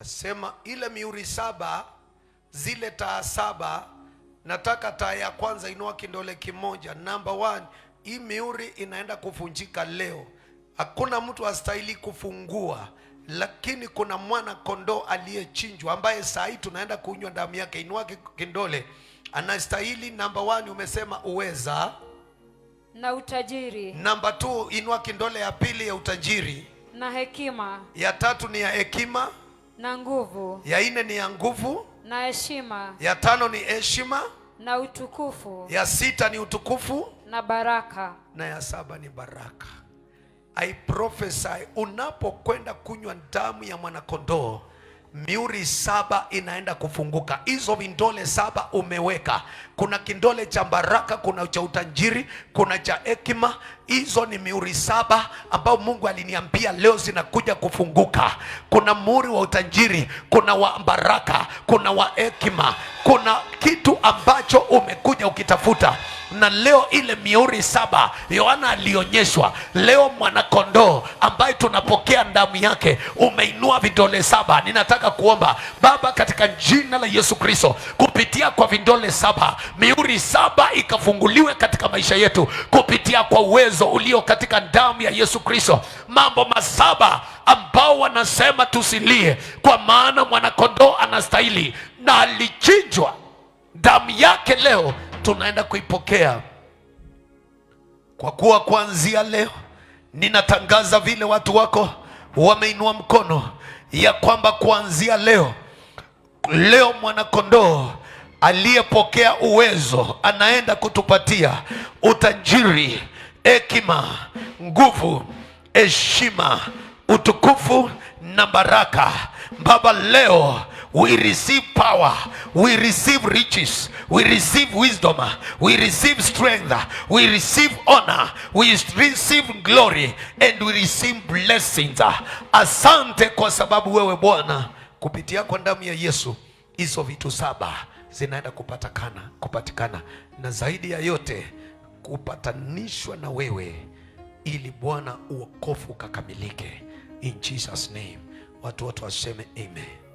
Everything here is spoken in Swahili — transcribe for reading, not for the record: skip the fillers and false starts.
Sema ile mihuri saba, zile taa saba, nataka taa ya kwanza inua kidole kimoja. Number 1, hii mihuri inaenda kuvunjika leo. Hakuna mtu astahili kufungua, lakini kuna mwana kondoo aliyechinjwa ambaye saa hii tunaenda kunywa damu yake. Inua kidole, anastahili. Number 1 umesema uweza na utajiri. Number 2 inua kidole ya pili ya utajiri. Na hekima. Ya tatu ni ya hekima. Na nguvu. Ya nne ni ya nguvu. Na heshima. Ya tano ni heshima. Na utukufu. Ya sita ni utukufu. Na baraka. Na ya saba ni baraka. I prophesy, unapokwenda kunywa damu ya mwanakondoo, mihuri saba inaenda kufunguka. Hizo vidole saba umeweka, kuna kindole cha baraka, kuna cha utajiri, kuna cha hekima. Hizo ni mihuri saba ambao Mungu aliniambia leo zinakuja kufunguka. Kuna muhuri wa utajiri, kuna wa baraka, kuna wa hekima, kuna kitu ambacho umekuja ukitafuta. Na leo ile mihuri saba Yohana alionyeshwa. Leo mwanakondoo ambaye tunapokea damu yake, umeinua vidole saba. Ninataka kuomba Baba, katika jina la Yesu Kristo, kupitia kwa vidole saba, mihuri saba ikafunguliwe katika maisha yetu kupitia kwa uwezo ulio katika damu ya Yesu Kristo. Mambo masaba ambao wanasema tusilie, kwa maana mwanakondoo anastahili na alichinjwa, damu yake leo tunaenda kuipokea. Kwa kuwa kuanzia leo ninatangaza vile watu wako wameinua mkono, ya kwamba kuanzia leo mwanakondoo aliyepokea uwezo anaenda kutupatia utajiri, hekima, nguvu, heshima, utukufu na baraka. Baba, leo we receive power, we receive riches, we receive wisdom, we receive strength, we receive honor, we receive glory, and we receive blessings. Asante kwa sababu wewe Bwana, kupitia kwa damu ya Yesu, hizo vitu saba zinaenda kupatikana, na zaidi ya yote kupatanishwa na wewe, ili Bwana uokofu ukakamilike. In Jesus name, watu wote waseme amen.